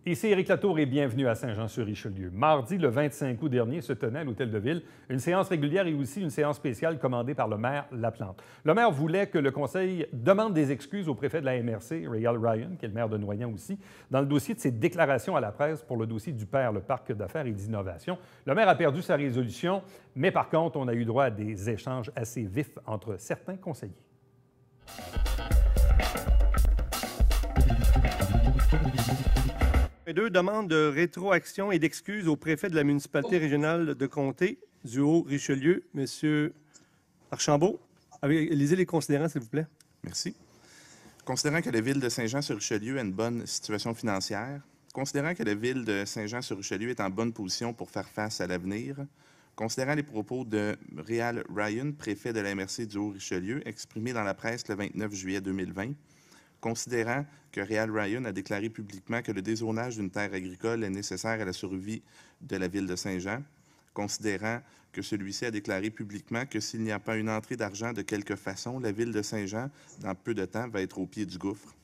Ici Éric Latour et bienvenue à Saint-Jean-sur-Richelieu. Mardi, le 25 août dernier, se tenait à l'Hôtel de Ville une séance régulière et aussi une séance spéciale commandée par le maire Laplante. Le maire voulait que le conseil demande des excuses au préfet de la MRC, Réal Ryan, qui est le maire de Noyant aussi, dans le dossier de ses déclarations à la presse pour le dossier du PER, le Parc d'affaires et d'innovation. Le maire a perdu sa résolution, mais par contre, on a eu droit à des échanges assez vifs entre certains conseillers. Deux demandes de rétroaction et d'excuses au préfet de la municipalité régionale de Comté du Haut-Richelieu, M. Archambault. Lisez les considérants, s'il vous plaît. Merci. Considérant que la Ville de Saint-Jean-sur-Richelieu a une bonne situation financière, considérant que la Ville de Saint-Jean-sur-Richelieu est en bonne position pour faire face à l'avenir, considérant les propos de Réal Ryan, préfet de la MRC du Haut-Richelieu, exprimés dans la presse le 29 juillet 2020, considérant que Réal Ryan a déclaré publiquement que le dézonage d'une terre agricole est nécessaire à la survie de la ville de Saint-Jean, considérant que celui-ci a déclaré publiquement que s'il n'y a pas une entrée d'argent de quelque façon, la ville de Saint-Jean, dans peu de temps, va être au pied du gouffre,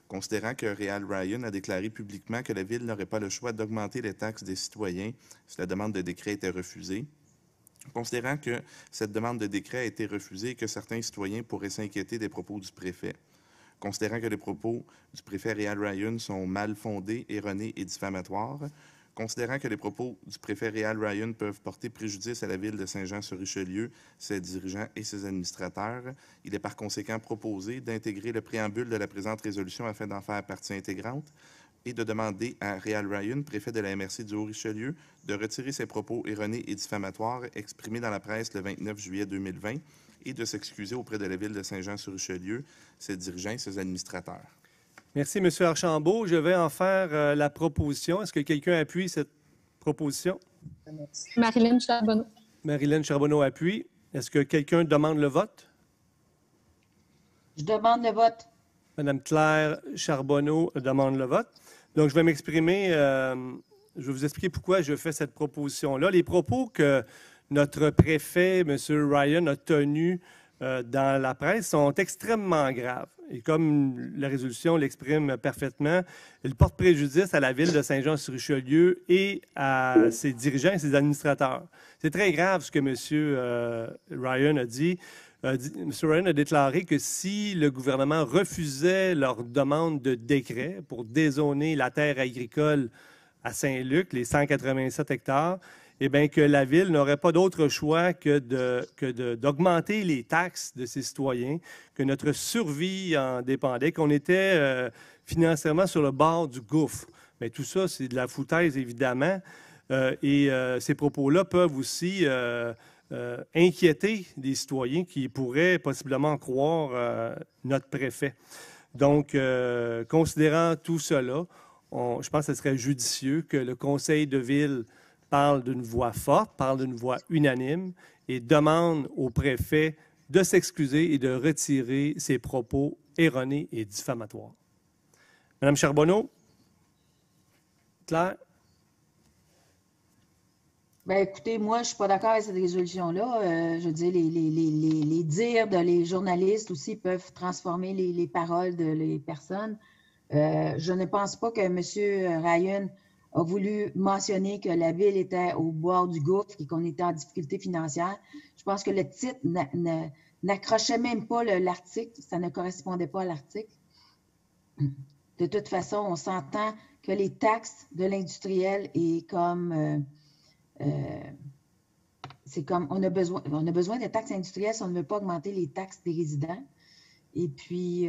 considérant que Réal Ryan a déclaré publiquement que la ville n'aurait pas le choix d'augmenter les taxes des citoyens si la demande de décret était refusée, considérant que cette demande de décret a été refusée et que certains citoyens pourraient s'inquiéter des propos du préfet, considérant que les propos du préfet Réal Ryan sont mal fondés, erronés et diffamatoires, considérant que les propos du préfet Réal Ryan peuvent porter préjudice à la ville de Saint-Jean-sur-Richelieu, ses dirigeants et ses administrateurs, il est par conséquent proposé d'intégrer le préambule de la présente résolution afin d'en faire partie intégrante et de demander à Réal Ryan, préfet de la MRC du Haut-Richelieu, de retirer ses propos erronés et diffamatoires exprimés dans la presse le 29 juillet 2020 et de s'excuser auprès de la ville de Saint-Jean-sur-Richelieu, ses dirigeants et ses administrateurs. Merci, M. Archambault. Je vais en faire la proposition. Est-ce que quelqu'un appuie cette proposition? Marilyn Charbonneau. Marilyn Charbonneau appuie. Est-ce que quelqu'un demande le vote? Je demande le vote. Madame Claire Charbonneau demande le vote. Donc, je vais m'exprimer. Je vais vous expliquer pourquoi je fais cette proposition-là. Les propos que notre préfet, M. Ryan, a tenus dans la presse sont extrêmement graves. Et comme la résolution l'exprime parfaitement, il porte préjudice à la ville de Saint-Jean-sur-Richelieu et à ses dirigeants et ses administrateurs. C'est très grave ce que M. Ryan a dit. M. Ryan a déclaré que si le gouvernement refusait leur demande de décret pour dézoner la terre agricole à Saint-Luc, les 187 hectares, eh bien, que la Ville n'aurait pas d'autre choix que d'augmenter les taxes de ses citoyens, que notre survie en dépendait, qu'on était financièrement sur le bord du gouffre. Mais tout ça, c'est de la foutaise, évidemment. Ces propos-là peuvent aussi inquiéter des citoyens qui pourraient possiblement croire notre préfet. Donc, considérant tout cela, je pense que ce serait judicieux que le conseil de ville parle d'une voix forte, parle d'une voix unanime et demande au préfet de s'excuser et de retirer ses propos erronés et diffamatoires. Madame Charbonneau? Claire? Bien, écoutez, moi, je ne suis pas d'accord avec cette résolution-là. Je veux dire, les dires les journalistes aussi peuvent transformer les paroles des personnes. Je ne pense pas que M. Ryan a voulu mentionner que la ville était au bord du gouffre et qu'on était en difficulté financière. Je pense que le titre n'accrochait même pas l'article, ça ne correspondait pas à l'article. De toute façon, on s'entend que les taxes de l'industriel est comme... c'est comme on a besoin de taxes industrielles si on ne veut pas augmenter les taxes des résidents. Et puis,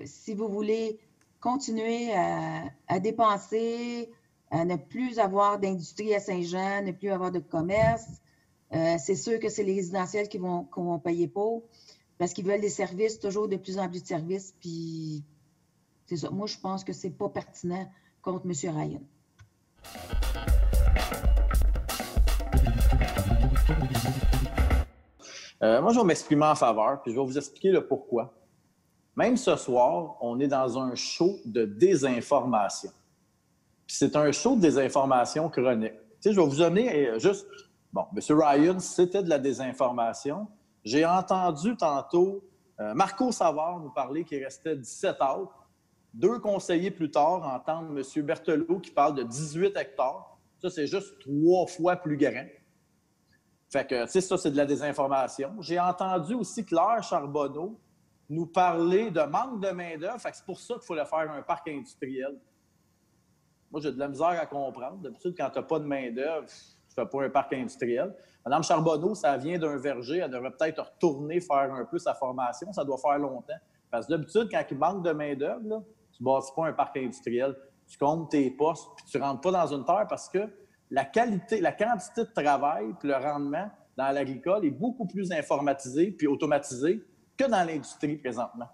si vous voulez continuer à dépenser, à ne plus avoir d'industrie à Saint-Jean, ne plus avoir de commerce, c'est sûr que c'est les résidentiels qui vont payer pour parce qu'ils veulent des services, toujours de plus en plus de services. Puis, c'est ça. Moi, je pense que c'est pas pertinent contre M. Ryan. Moi, je vais m'exprimer en faveur, puis je vais vous expliquer le pourquoi. Même ce soir, on est dans un show de désinformation. Puis c'est un show de désinformation chronique. Tu sais, je vais vous donner juste... Bon, M. Ryan, c'était de la désinformation. J'ai entendu tantôt Marco Savard nous parler qu'il restait 17 autres. 2 conseillers plus tard, entendre M. Berthelot qui parle de 18 hectares. Ça, c'est juste 3 fois plus grand. Fait que, tu sais, ça, c'est de la désinformation. J'ai entendu aussi Claire Charbonneau nous parler de manque de main-d'œuvre. Fait que c'est pour ça qu'il fallait faire un parc industriel. Moi, j'ai de la misère à comprendre. D'habitude, quand tu n'as pas de main-d'œuvre, tu ne fais pas un parc industriel. Mme Charbonneau, ça vient d'un verger. Elle devrait peut-être retourner faire un peu sa formation. Ça doit faire longtemps. Parce que d'habitude, quand il manque de main-d'œuvre, tu ne bâtis pas un parc industriel. Tu comptes tes postes, puis tu ne rentres pas dans une terre parce que la quantité de travail puis le rendement dans l'agricole est beaucoup plus informatisé puis automatisé que dans l'industrie présentement.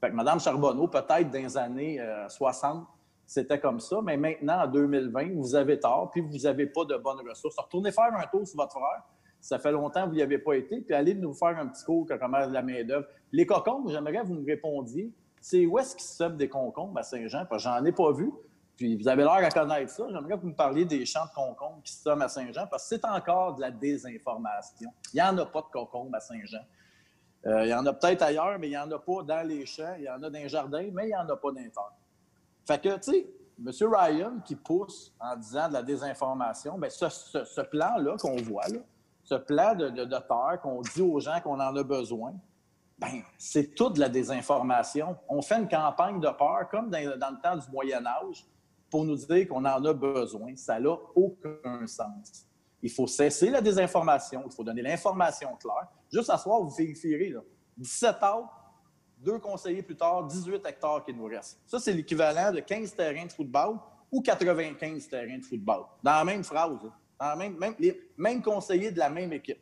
Fait que Mme Charbonneau, peut-être dans les années 60, c'était comme ça, mais maintenant, en 2020, vous avez tort, puis vous n'avez pas de bonnes ressources. Retournez faire un tour sur votre frère. Ça fait longtemps que vous n'y avez pas été, puis allez nous faire un petit cours comment de la main-d'œuvre. Les concombres, j'aimerais que vous me répondiez. C'est où est-ce qu'ils sèment des concombres à Saint-Jean? Parce que j'en ai pas vu. Puis vous avez l'air à connaître ça. J'aimerais que vous me parliez des champs de concombres qui se sèment à Saint-Jean, parce que c'est encore de la désinformation. Il n'y en a pas de concombres à Saint-Jean. Il y en a peut-être ailleurs, mais il n'y en a pas dans les champs. Il y en a dans les jardins, mais il n'y en a pas dans les terres. Fait que, tu sais, M. Ryan qui pousse en disant de la désinformation, bien, ce plan-là qu'on voit, là, ce plan de terre qu'on dit aux gens qu'on en a besoin, bien, c'est toute de la désinformation. On fait une campagne de peur, comme dans le temps du Moyen Âge, pour nous dire qu'on en a besoin. Ça n'a aucun sens. Il faut cesser la désinformation, il faut donner l'information claire. Juste à soir, vous vérifierez, là, 17 heures, 2 conseillers plus tard, 18 hectares qui nous restent. Ça, c'est l'équivalent de 15 terrains de football ou 95 terrains de football. Dans la même phrase, dans les mêmes conseillers de la même équipe.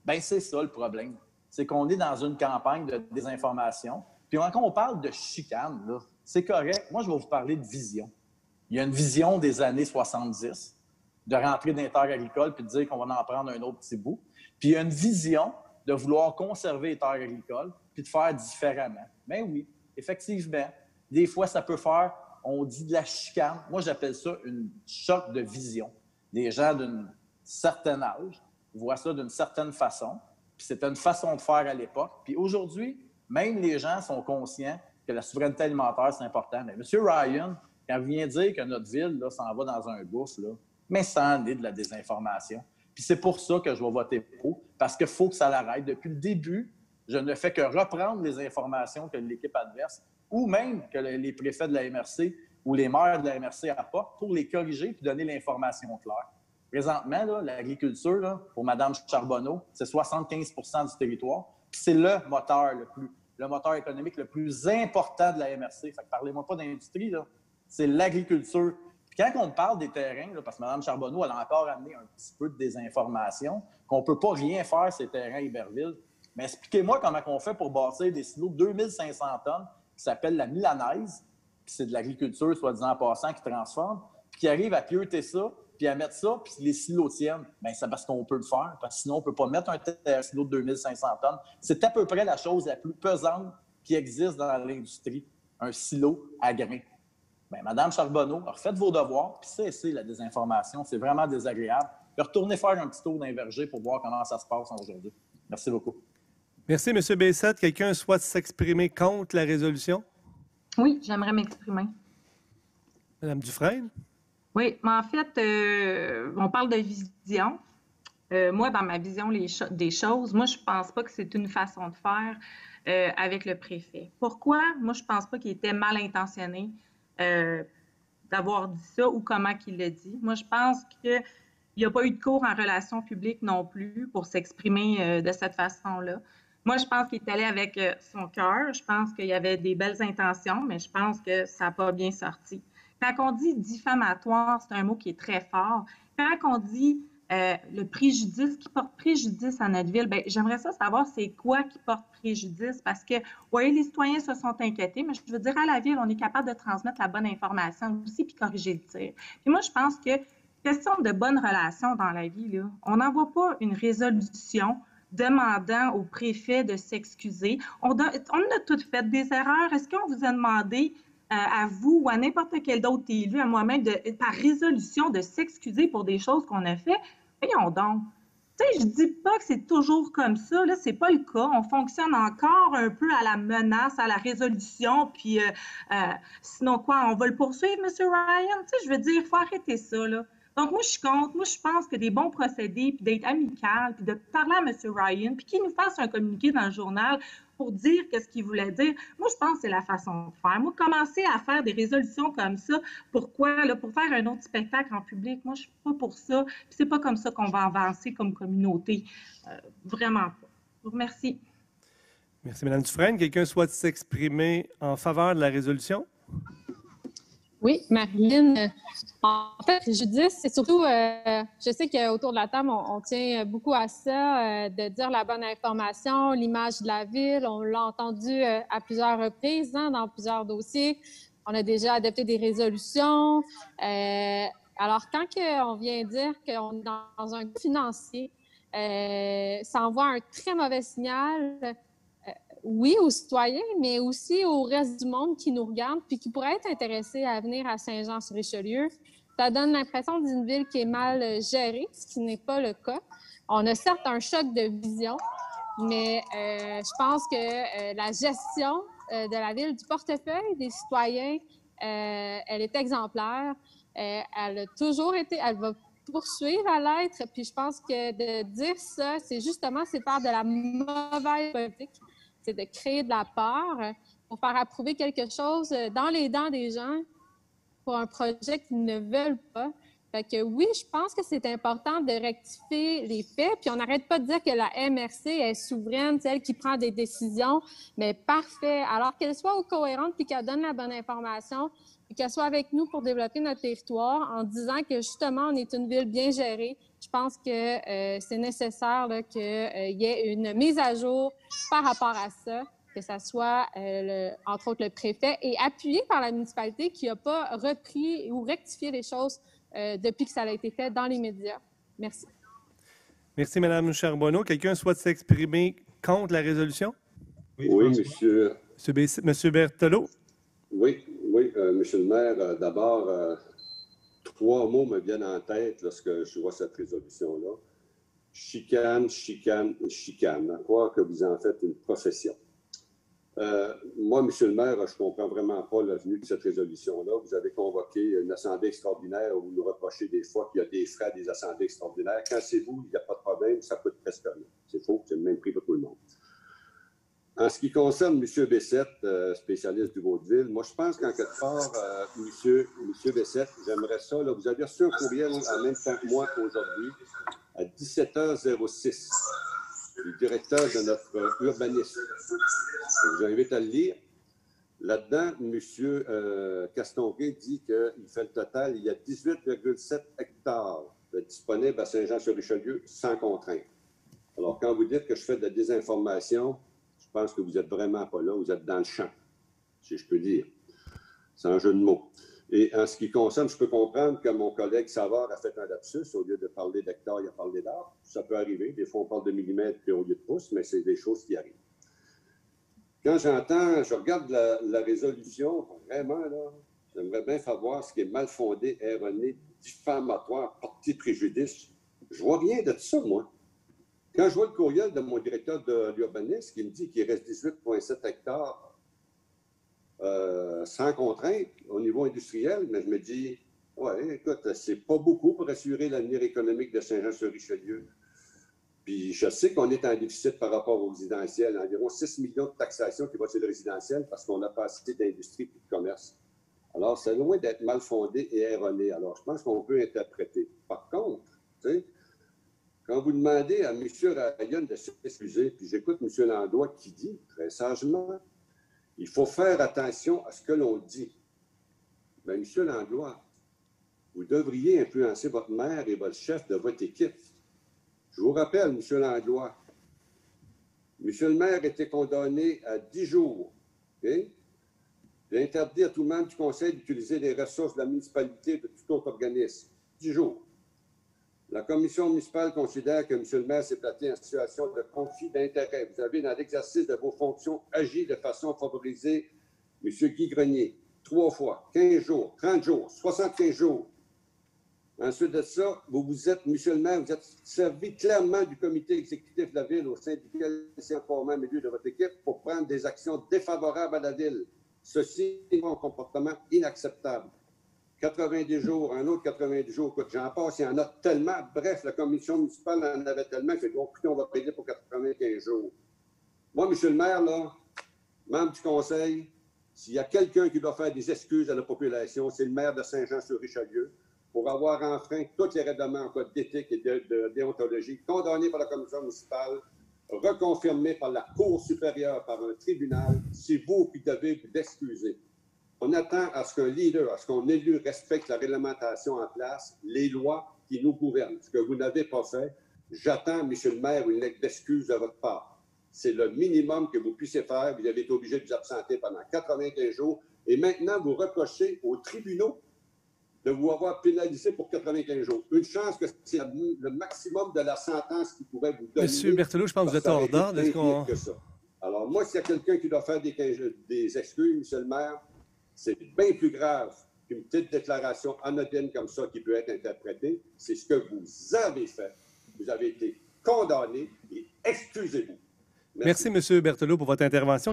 Bien, c'est ça le problème. C'est qu'on est dans une campagne de désinformation. Puis quand on parle de chicane, là, c'est correct. Moi, je vais vous parler de vision. Il y a une vision des années 70 de rentrer dans les terres agricoles puis de dire qu'on va en prendre un autre petit bout. Puis il y a une vision de vouloir conserver les terres agricoles puis de faire différemment. Mais oui, effectivement, des fois, ça peut faire, on dit de la chicane. Moi, j'appelle ça une choc de vision. Des gens d'un certain âge voient ça d'une certaine façon. Puis c'était une façon de faire à l'époque. Puis aujourd'hui, même les gens sont conscients que la souveraineté alimentaire, c'est important. Mais M. Ryan, quand il vient dire que notre ville là, s'en va dans un gouffre, là, mais ça en est de la désinformation. Puis c'est pour ça que je vais voter pour, parce qu'il faut que ça l'arrête. Depuis le début, je ne fais que reprendre les informations que l'équipe adverse ou même que les préfets de la MRC ou les maires de la MRC apportent pour les corriger puis donner l'information claire. Présentement, là, l'agriculture, là, pour Mme Charbonneau, c'est 75 % du territoire. Puis c'est le moteur économique le plus important de la MRC. Fait que parlez-moi pas d'industrie, là. C'est l'agriculture. Puis quand on parle des terrains, là, parce que Mme Charbonneau, elle a encore amené un petit peu de désinformation, qu'on ne peut pas rien faire, ces terrains à Iberville. Mais expliquez-moi comment on fait pour bâtir des silos de 2500 tonnes qui s'appellent la milanaise, puis c'est de l'agriculture, soi-disant en passant, qui transforme, puis qui arrive à pieuter ça, puis à mettre ça, puis les silos tiennent. Bien, c'est parce qu'on peut le faire, parce que sinon, on ne peut pas mettre un silo de 2500 tonnes. C'est à peu près la chose la plus pesante qui existe dans l'industrie, un silo à grains. Bien, Mme Charbonneau, refaites vos devoirs, puis cessez la désinformation. C'est vraiment désagréable. Puis retournez faire un petit tour dans les vergers pour voir comment ça se passe aujourd'hui. Merci beaucoup. Merci, M. Bessette. Quelqu'un souhaite s'exprimer contre la résolution? Oui, j'aimerais m'exprimer. Mme Dufresne? Oui, mais en fait, on parle de vision. Moi, dans ma vision des choses, moi, je ne pense pas que c'est une façon de faire avec le préfet. Pourquoi? Moi, je ne pense pas qu'il était mal intentionné d'avoir dit ça ou comment qu'il l'a dit. Moi, je pense qu'il n'y a pas eu de cours en relations publiques non plus pour s'exprimer de cette façon-là. Moi, je pense qu'il est allé avec son cœur. Je pense qu'il y avait des belles intentions, mais je pense que ça n'a pas bien sorti. Quand on dit diffamatoire, c'est un mot qui est très fort. Quand on dit le préjudice, qui porte préjudice à notre ville, bien, j'aimerais ça savoir c'est quoi qui porte préjudice, parce que, oui, les citoyens se sont inquiétés, mais je veux dire, à la ville, on est capable de transmettre la bonne information aussi puis corriger le tir. Puis moi, je pense que, question de bonnes relations dans la vie, là, on n'envoie pas une résolution demandant au préfet de s'excuser. On a toutes fait des erreurs. Est-ce qu'on vous a demandé à vous ou à n'importe quel autre élu, à moi-même, par résolution, de s'excuser pour des choses qu'on a fait? Voyons donc. sais, je dis pas que c'est toujours comme ça, là, c'est pas le cas. On fonctionne encore un peu à la menace, à la résolution, puis sinon quoi, on va le poursuivre, M. Ryan? Tu sais, je veux dire, il faut arrêter ça, là. Donc, moi, je suis contre. Moi, je pense que des bons procédés, puis d'être amical, puis de parler à M. Ryan, puis qu'il nous fasse un communiqué dans le journal pour dire ce qu'il voulait dire, moi, je pense que c'est la façon de faire. Moi, commencer à faire des résolutions comme ça, pourquoi? Là, pour faire un autre spectacle en public, moi, je suis pas pour ça. Puis c'est pas comme ça qu'on va avancer comme communauté. Vraiment pas. Je vous remercie. Merci, Mme Dufresne. Quelqu'un souhaite s'exprimer en faveur de la résolution? Oui, Marilyn. En fait, Judith, c'est surtout, je sais qu'autour de la table, on tient beaucoup à ça, de dire la bonne information, l'image de la ville. On l'a entendu à plusieurs reprises, hein, dans plusieurs dossiers. On a déjà adopté des résolutions. Alors, quand on vient dire qu'on est dans un financier, ça envoie un très mauvais signal. Oui, aux citoyens, mais aussi au reste du monde qui nous regarde puis qui pourrait être intéressé à venir à Saint-Jean-sur-Richelieu. Ça donne l'impression d'une ville qui est mal gérée, ce qui n'est pas le cas. On a certes un choc de vision, mais je pense que la gestion de la ville, du portefeuille des citoyens, elle est exemplaire. Elle a toujours été, elle va poursuivre à l'être. Puis je pense que de dire ça, c'est faire de la mauvaise politique. C'est de créer de la peur pour faire approuver quelque chose dans les dents des gens pour un projet qu'ils ne veulent pas. Fait que oui, je pense que c'est important de rectifier les faits, puis on n'arrête pas de dire que la MRC est souveraine, c'est elle qui prend des décisions, mais parfait. Alors qu'elle soit cohérente puis qu'elle donne la bonne information, puis qu'elle soit avec nous pour développer notre territoire en disant que justement, on est une ville bien gérée. Je pense que c'est nécessaire qu'il y ait une mise à jour par rapport à ça, que ça soit, entre autres, le préfet, et appuyé par la municipalité qui n'a pas repris ou rectifié les choses depuis que ça a été fait dans les médias. Merci. Merci, Mme Charbonneau. Quelqu'un souhaite s'exprimer contre la résolution? Oui, monsieur. Monsieur Berthelot? Oui, monsieur le maire. D'abord, 3 mots me viennent en tête lorsque je vois cette résolution-là. Chicane, chicane, chicane. À croire que vous en faites une profession. Moi, monsieur le maire, je ne comprends vraiment pas l'avenue de cette résolution-là. Vous avez convoqué une assemblée extraordinaire où vous nous reprochez des fois qu'il y a des frais à des assemblées extraordinaires. Quand c'est vous, il n'y a pas de problème, ça coûte presque rien. C'est faux, c'est le même prix pour tout le monde. En ce qui concerne M. Bessette, spécialiste du Vaudeville, moi, je pense qu'en quelque part, M. Bessette, j'aimerais ça. Là, vous avez reçu un courriel en même temps que moi aujourd'hui, à 17h06, du directeur de notre urbanisme. Je vous invite à le lire. Là-dedans, M. Castonguay dit qu'il fait le total, il y a 18,7 hectares de disponibles à Saint-Jean-sur-Richelieu sans contrainte. Alors, quand vous dites que je fais de la désinformation, je pense que vous n'êtes vraiment pas là, vous êtes dans le champ, si je peux dire. C'est un jeu de mots. Et en ce qui concerne, je peux comprendre que mon collègue Savard a fait un lapsus. Au lieu de parler d'hectares, il a parlé d'arbres. Ça peut arriver. Des fois, on parle de millimètres puis au lieu de pouces, mais c'est des choses qui arrivent. Quand je regarde la résolution, vraiment, là, j'aimerais bien faire voir ce qui est mal fondé, erroné, diffamatoire, porté préjudice. Je vois rien de ça, moi. Quand je vois le courriel de mon directeur de l'urbanisme qui me dit qu'il reste 18,7 hectares sans contrainte au niveau industriel, mais je me dis, ouais, écoute, c'est pas beaucoup pour assurer l'avenir économique de Saint-Jean-sur-Richelieu. Puis je sais qu'on est en déficit par rapport au résidentiel, environ 6 millions de taxation qui va sur le résidentiel parce qu'on n'a pas assez d'industrie et de commerce. Alors, c'est loin d'être mal fondé et erroné. Alors, je pense qu'on peut interpréter. Par contre, tu sais, quand vous demandez à M. Ryan de s'excuser, puis j'écoute M. Landois qui dit, très sagement, il faut faire attention à ce que l'on dit. Bien, M. Landois, vous devriez influencer votre maire et votre chef de votre équipe. Je vous rappelle, M. Langlois, M. le maire était condamné à 10 jours, okay, d'interdire à tout membre du conseil d'utiliser les ressources de la municipalité ou de tout autre organisme. 10 jours. La commission municipale considère que M. le maire s'est placé en situation de conflit d'intérêt. Vous avez, dans l'exercice de vos fonctions, agi de façon à favoriser M. Guy Grenier 3 fois, 15 jours, 30 jours, 75 jours. Ensuite de ça, vous êtes musulman, vous êtes servi clairement du comité exécutif de la Ville au sein duquel c'est informé au milieu de votre équipe pour prendre des actions défavorables à la Ville. Ceci est un comportement inacceptable. 90 jours, un autre 90 jours, écoute, j'en passe, il y en a tellement. Bref, la commission municipale en avait tellement que on va payer pour 95 jours. Moi, monsieur le maire, là, membre du conseil, s'il y a quelqu'un qui doit faire des excuses à la population, c'est le maire de Saint-Jean-sur-Richelieu pour avoir enfreint tous les règlements en code d'éthique et de déontologie, condamné par la commission municipale, reconfirmé par la Cour supérieure, par un tribunal. C'est vous qui devez vous excuser. On attend à ce qu'un leader, à ce qu'on élu respecte la réglementation en place, les lois qui nous gouvernent. Ce que vous n'avez pas fait, j'attends, monsieur le maire, une lettre d'excuse de votre part. C'est le minimum que vous puissiez faire. Vous avez été obligé de vous absenter pendant 95 jours. Et maintenant, vous reprochez aux tribunaux de vous avoir pénalisé pour 95 jours. Une chance que c'est le maximum de la sentence qu'ils pourraient vous donner. Monsieur Berthelot, je pense que vous êtes hors d'ordre. Alors, moi, s'il y a quelqu'un qui doit faire des excuses, monsieur le maire, c'est bien plus grave qu'une petite déclaration anodine comme ça qui peut être interprétée. C'est ce que vous avez fait. Vous avez été condamné et excusez-vous. Merci, M. Berthelot, pour votre intervention.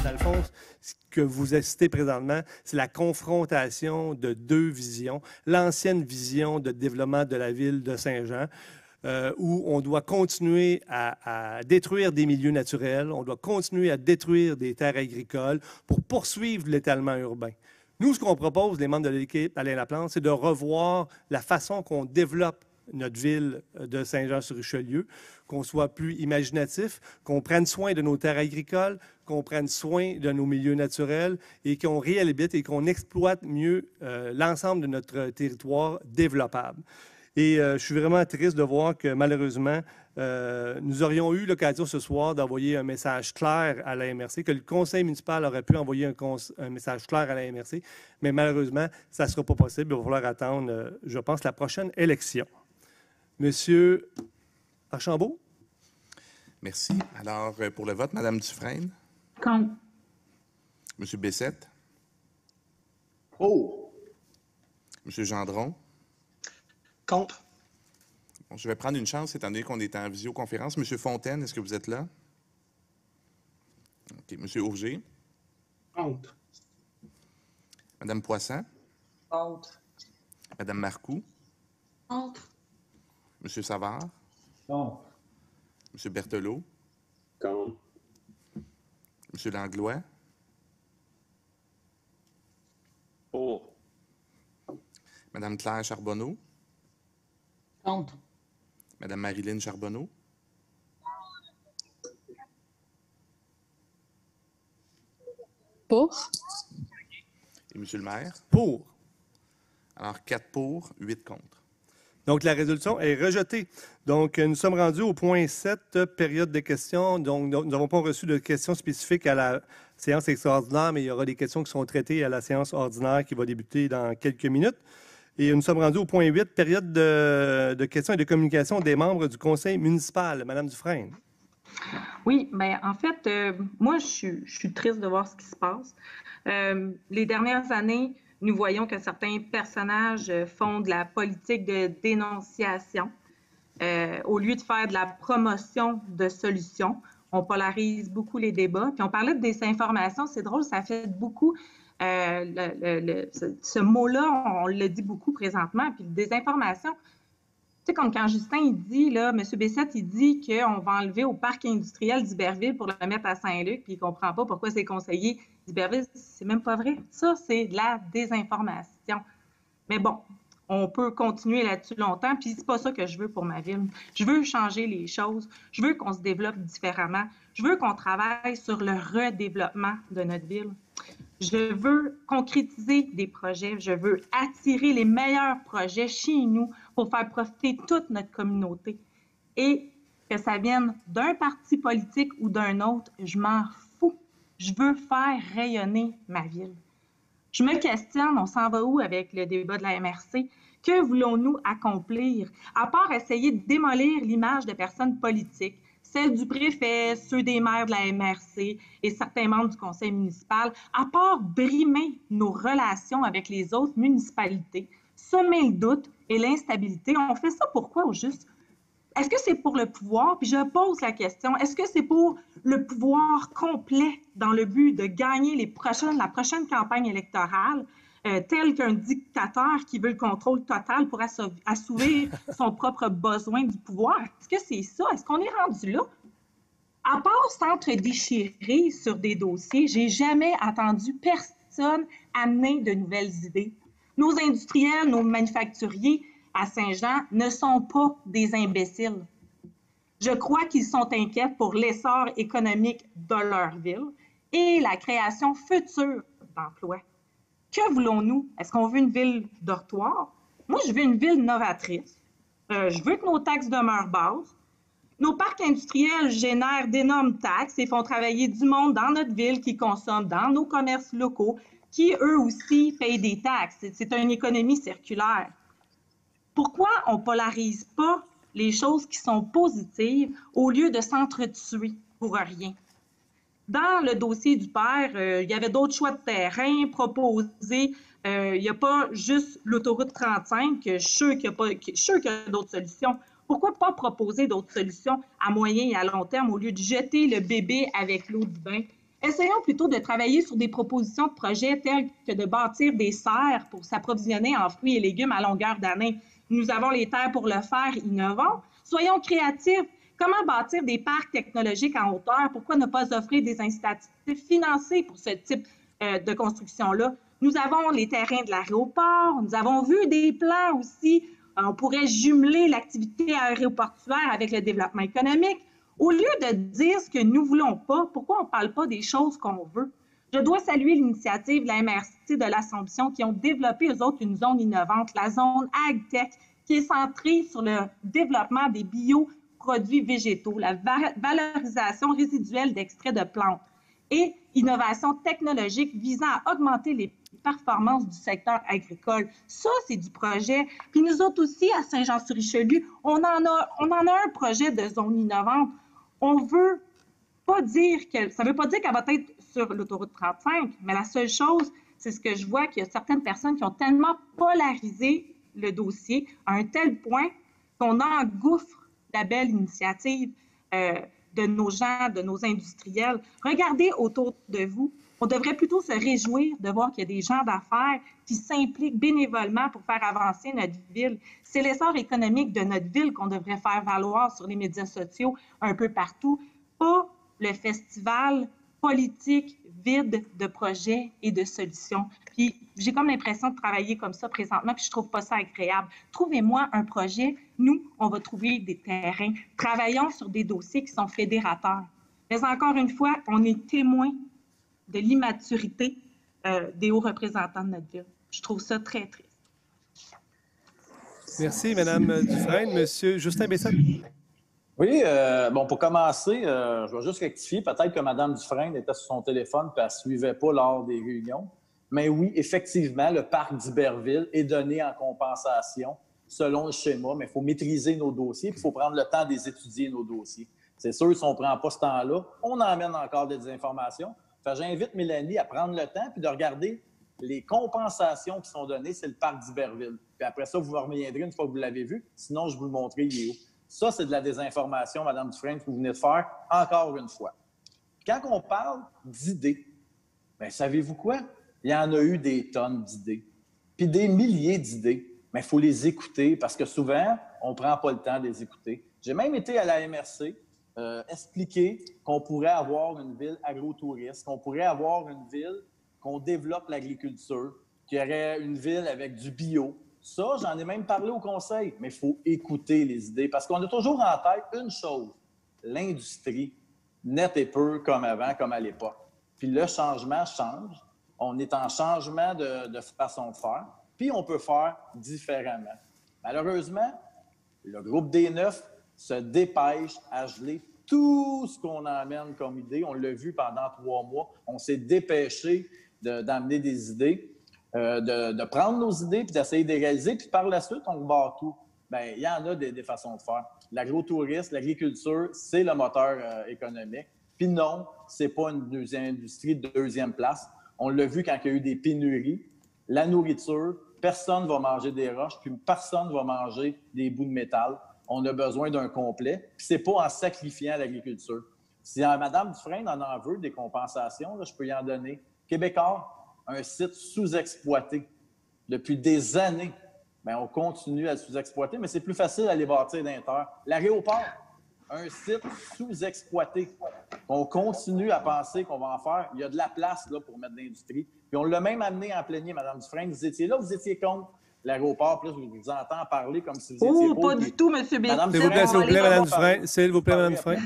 Dans le fond, ce que vous citez présentement, c'est la confrontation de deux visions. L'ancienne vision de développement de la ville de Saint-Jean, où on doit continuer à détruire des milieux naturels, on doit continuer à détruire des terres agricoles pour poursuivre l'étalement urbain. Nous, ce qu'on propose, les membres de l'équipe Alain Laplante, c'est de revoir la façon qu'on développe notre ville de Saint-Jean-sur-Richelieu, qu'on soit plus imaginatif, qu'on prenne soin de nos terres agricoles, qu'on prenne soin de nos milieux naturels et qu'on réhabilite et qu'on exploite mieux l'ensemble de notre territoire développable. Et je suis vraiment triste de voir que, malheureusement, nous aurions eu l'occasion ce soir d'envoyer un message clair à la MRC, que le conseil municipal aurait pu envoyer un message clair à la MRC, mais malheureusement, ça ne sera pas possible. Il va falloir attendre, je pense, la prochaine élection. Monsieur Archambault? Merci. Alors, pour le vote, Mme Dufresne? Contre. Monsieur Bessette? Oh! Monsieur Gendron? Contre. Bon, je vais prendre une chance, étant donné qu'on est en visioconférence. Monsieur Fontaine, est-ce que vous êtes là? OK. Monsieur Auger? Contre. Madame Poisson? Contre. Madame Marcoux? Contre. Monsieur Savard? Contre. Monsieur Berthelot? Contre. Monsieur Langlois? Pour. Madame Claire Charbonneau? Contre. Madame Marilyn Charbonneau? Pour. Et Monsieur le maire? Pour. Alors, 4 pour, 8 contre. Donc, la résolution est rejetée. Donc, nous sommes rendus au point 7, période de questions. Donc, nous n'avons pas reçu de questions spécifiques à la séance extraordinaire, mais il y aura des questions qui sont traitées à la séance ordinaire qui va débuter dans quelques minutes. Et nous sommes rendus au point 8, période de questions et de communication des membres du conseil municipal. Madame Dufresne. Oui, bien, en fait, moi, je suis triste de voir ce qui se passe. Les dernières années, nous voyons que certains personnages font de la politique de dénonciation au lieu de faire de la promotion de solutions. On polarise beaucoup les débats. Puis on parlait de désinformation, c'est drôle, ça fait beaucoup. Ce mot-là, on le dit beaucoup présentement. Puis désinformation, tu sais, comme quand Justin, il dit, là, M. Bessette, il dit qu'on va enlever au parc industriel d'Iberville pour le mettre à Saint-Luc, puis il ne comprend pas pourquoi c'est conseillé d'Iberville. C'est même pas vrai. Ça, c'est de la désinformation. Mais bon, on peut continuer là-dessus longtemps, puis c'est pas ça que je veux pour ma ville. Je veux changer les choses. Je veux qu'on se développe différemment. Je veux qu'on travaille sur le redéveloppement de notre ville. Je veux concrétiser des projets. Je veux attirer les meilleurs projets chez nous pour faire profiter toute notre communauté. Et que ça vienne d'un parti politique ou d'un autre, je m'en fous. Je veux faire rayonner ma ville. Je me questionne, on s'en va où avec le débat de la MRC? Que voulons-nous accomplir? À part essayer de démolir l'image de personnes politiques, celles du préfet, ceux des maires de la MRC et certains membres du conseil municipal, à part brimer nos relations avec les autres municipalités, semer le doute et l'instabilité, on fait ça pourquoi au juste? Est-ce que c'est pour le pouvoir? Puis je pose la question, est-ce que c'est pour le pouvoir complet dans le but de gagner la prochaine campagne électorale, tel qu'un dictateur qui veut le contrôle total pour assouvir son propre besoin du pouvoir? Est-ce que c'est ça? Est-ce qu'on est rendu là? À part s'entre-déchirer sur des dossiers, j'ai jamais entendu personne amener de nouvelles idées. Nos industriels, nos manufacturiers à Saint-Jean ne sont pas des imbéciles. Je crois qu'ils sont inquiets pour l'essor économique de leur ville et la création future d'emplois. Que voulons-nous? Est-ce qu'on veut une ville dortoir? Moi, je veux une ville novatrice. Je veux que nos taxes demeurent basses. Nos parcs industriels génèrent d'énormes taxes et font travailler du monde dans notre ville qui consomme dans nos commerces locaux, qui eux aussi payent des taxes. C'est une économie circulaire. Pourquoi on ne polarise pas les choses qui sont positives au lieu de s'entretuer pour rien? Dans le dossier du père, il y avait d'autres choix de terrain proposés. Il n'y a pas juste l'autoroute 35, je suis sûr qu'il y a d'autres solutions. Pourquoi pas proposer d'autres solutions à moyen et à long terme au lieu de jeter le bébé avec l'eau du bain? Essayons plutôt de travailler sur des propositions de projets tels que de bâtir des serres pour s'approvisionner en fruits et légumes à longueur d'année. Nous avons les terres pour le faire, innovons. Soyons créatifs. Comment bâtir des parcs technologiques en hauteur? Pourquoi ne pas offrir des incitatifs financés pour ce type de construction-là? Nous avons les terrains de l'aéroport. Nous avons vu des plans aussi. On pourrait jumeler l'activité aéroportuaire avec le développement économique. Au lieu de dire ce que nous ne voulons pas, pourquoi on ne parle pas des choses qu'on veut? Je dois saluer l'initiative de la MRC de l'Assomption qui ont développé, eux autres, une zone innovante, la zone AgTech, qui est centrée sur le développement des bioproduits végétaux, la valorisation résiduelle d'extraits de plantes et innovation technologique visant à augmenter les performances du secteur agricole. Ça, c'est du projet. Puis nous autres aussi, à Saint-Jean-sur-Richelieu, on en a un projet de zone innovante. On veut pas dire que... Ça ne veut pas dire qu'elle va être sur l'autoroute 35, mais la seule chose, c'est ce que je vois, qu'il y a certaines personnes qui ont tellement polarisé le dossier à un tel point qu'on engouffre la belle initiative de nos gens, de nos industriels. Regardez autour de vous. On devrait plutôt se réjouir de voir qu'il y a des gens d'affaires qui s'impliquent bénévolement pour faire avancer notre ville. C'est l'essor économique de notre ville qu'on devrait faire valoir sur les médias sociaux un peu partout, pas le festival politique vide de projets et de solutions. Puis j'ai comme l'impression de travailler comme ça présentement, puis je trouve pas ça agréable. Trouvez-moi un projet, nous, on va trouver des terrains. Travaillons sur des dossiers qui sont fédérateurs. Mais encore une fois, on est témoin de l'immaturité des hauts représentants de notre ville. Je trouve ça très triste. Merci, Mme Dufresne. Monsieur Justin Bessette. Oui, bon, pour commencer, je vais juste rectifier. Peut-être que Mme Dufresne était sur son téléphone et elle ne suivait pas lors des réunions. Mais oui, effectivement, le parc d'Iberville est donné en compensation selon le schéma, mais il faut maîtriser nos dossiers et il faut prendre le temps de les étudier, nos dossiers. C'est sûr, si on ne prend pas ce temps-là, on emmène encore des informations. Enfin, j'invite Mélanie à prendre le temps et de regarder les compensations qui sont données, c'est le parc d'Iberville. Puis après ça, vous me reviendrez une fois que vous l'avez vu. Sinon, je vais vous le montrer, il est où. Ça, c'est de la désinformation, Mme Dufresne, que vous venez de faire encore une fois. Quand on parle d'idées, bien, savez-vous quoi? Il y en a eu des tonnes d'idées, puis des milliers d'idées. Mais il faut les écouter parce que souvent, on ne prend pas le temps de les écouter. J'ai même été à la MRC expliquer qu'on pourrait avoir une ville agrotouriste, qu'on pourrait avoir une ville qu'on développe l'agriculture, qu'il y aurait une ville avec du bio. Ça, j'en ai même parlé au conseil, mais il faut écouter les idées parce qu'on a toujours en tête une chose, l'industrie, net et peu comme avant, comme à l'époque. Puis le changement change. On est en changement de façon de faire, puis on peut faire différemment. Malheureusement, le groupe des 9 se dépêche à geler tout ce qu'on emmène comme idée. On l'a vu pendant 3 mois. On s'est dépêché d'amener des idées, de prendre nos idées puis d'essayer de les réaliser. Puis par la suite, on barre tout. Bien, il y en a des façons de faire. L'agro-tourisme, l'agriculture, c'est le moteur économique. Puis non, c'est pas une industrie de deuxième place. On l'a vu quand il y a eu des pénuries. La nourriture, personne ne va manger des roches, puis personne ne va manger des bouts de métal. On a besoin d'un complet. Puis c'est pas en sacrifiant l'agriculture. Si Mme Dufresne en veut des compensations, là, je peux y en donner. Québécois, un site sous-exploité depuis des années. Bien, on continue à le sous-exploiter, mais c'est plus facile à les bâtir d'un terre. L'aéroport, un site sous-exploité. On continue à penser qu'on va en faire. Il y a de la place là, pour mettre de l'industrie. Puis on l'a même amené en plénier, Mme Dufresne. Vous étiez là, vous étiez contre l'aéroport. Puis là, je vous entends parler comme si vous étiez pas du tout, M. Bessette. S'il vous plaît, Mme Dufresne. S'il vous plaît, Mme Dufresne.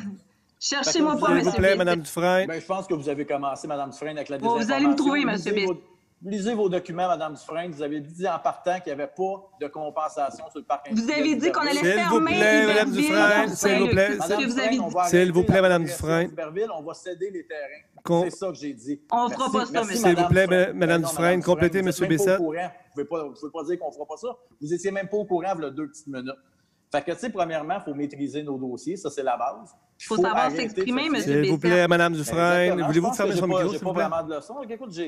Cherchez-moi pas, M. S'il vous plaît, Mme Dufresne. Bien, je pense que vous avez commencé, Mme Dufresne, avec la désinformation. Vous allez me trouver, M. Bessette. Lisez vos documents, Mme Dufresne. Vous avez dit en partant qu'il n'y avait pas de compensation sur le parc industriel. Vous avez dit qu'on allait fermer Mme Dufresne. S'il vous plaît. S'il vous plaît, Mme Dufresne. On va céder les terrains. C'est ça que j'ai dit. On ne fera pas ça, M. S'il vous plaît, Mme Dufresne, complétez, M. Bessette. Vous ne pouvez pas dire qu'on ne fera pas ça. Vous n'étiez même pas au courant, il y a 2 petites minutes. Fait que, tu sais, premièrement, il faut maîtriser nos dossiers. Ça, c'est la base. Il faut savoir s'exprimer, M. Bessette. S'il vous plaît, Mme Dufresne. Voulez-vous fermer son micro, s'il vous plaît? J'ai pas vraiment de leçon. Écoute,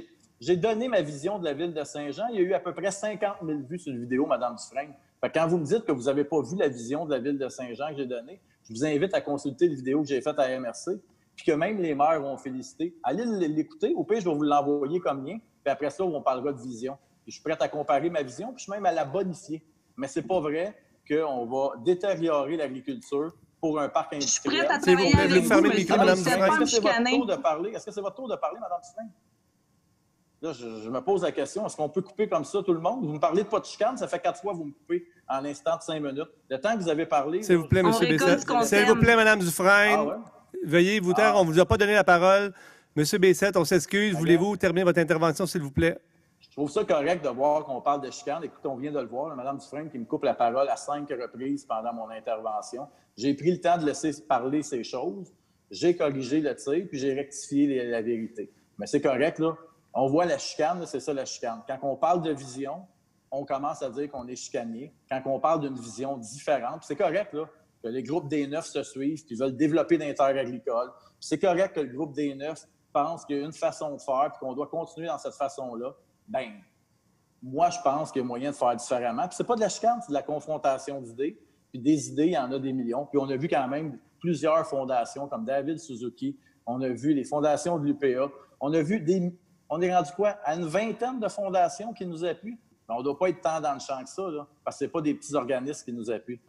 j'ai donné ma vision de la ville de Saint-Jean. Il y a eu à peu près 50 000 vues sur une vidéo, Mme Dufresne. Fait que quand vous me dites que vous n'avez pas vu la vision de la ville de Saint-Jean que j'ai donnée, je vous invite à consulter les vidéos que j'ai faites à MRC, puis que même les maires vont féliciter. Allez l'écouter. Au pire, je vais vous l'envoyer comme lien. Puis après ça, on parlera de vision. Puis je suis prête à comparer ma vision, puis je suis même à la bonifier. Mais c'est pas vrai qu'on va détériorer l'agriculture pour un parc industriel. Je suis prête à travailler avec vous, fermez le micro, Mme Dufresne. Est-ce que c'est votre tour de parler? Est-ce que c'est votre tour de parler, Mme Dufresne? Là, je me pose la question, est-ce qu'on peut couper comme ça tout le monde? Vous me parlez de pas de chicane, ça fait 4 fois que vous me coupez en l'instant de 5 minutes. Le temps que vous avez parlé... S'il vous plaît, M. Bessette. S'il vous plaît, Mme Dufresne. Veuillez vous taire, on ne vous a pas donné la parole. M. Bessette, on s'excuse. Voulez-vous terminer votre intervention, s'il vous plaît? Je trouve ça correct de voir qu'on parle de chicane. Écoute, on vient de le voir, Mme Dufresne qui me coupe la parole à 5 reprises pendant mon intervention. J'ai pris le temps de laisser parler ces choses. J'ai corrigé le tir, puis j'ai rectifié la vérité. Mais c'est correct, là. On voit la chicane, c'est ça la chicane. Quand on parle de vision, on commence à dire qu'on est chicanier. Quand on parle d'une vision différente, c'est correct, là, que les groupes des Neufs se suivent puis veulent développer des terres agricoles. C'est correct que le groupe des Neufs pense qu'il y a une façon de faire puis qu'on doit continuer dans cette façon-là. Bien, moi, je pense qu'il y a moyen de faire différemment. Puis c'est pas de la chicane, c'est de la confrontation d'idées. Puis des idées, il y en a des millions. Puis on a vu quand même plusieurs fondations comme David Suzuki. On a vu les fondations de l'UPA. On a vu on est rendu quoi? À une vingtaine de fondations qui nous appuient. Mais on ne doit pas être tant dans le champ que ça, là, parce que ce n'est pas des petits organismes qui nous appuient.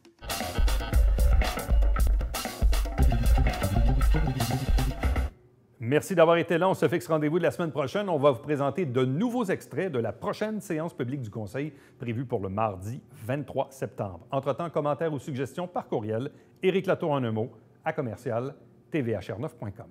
Merci d'avoir été là. On se fixe rendez-vous de la semaine prochaine. On va vous présenter de nouveaux extraits de la prochaine séance publique du Conseil prévue pour le mardi 23 septembre. Entre-temps, commentaires ou suggestions par courriel, Éric Latour en un mot, à commercial tvhr9.com.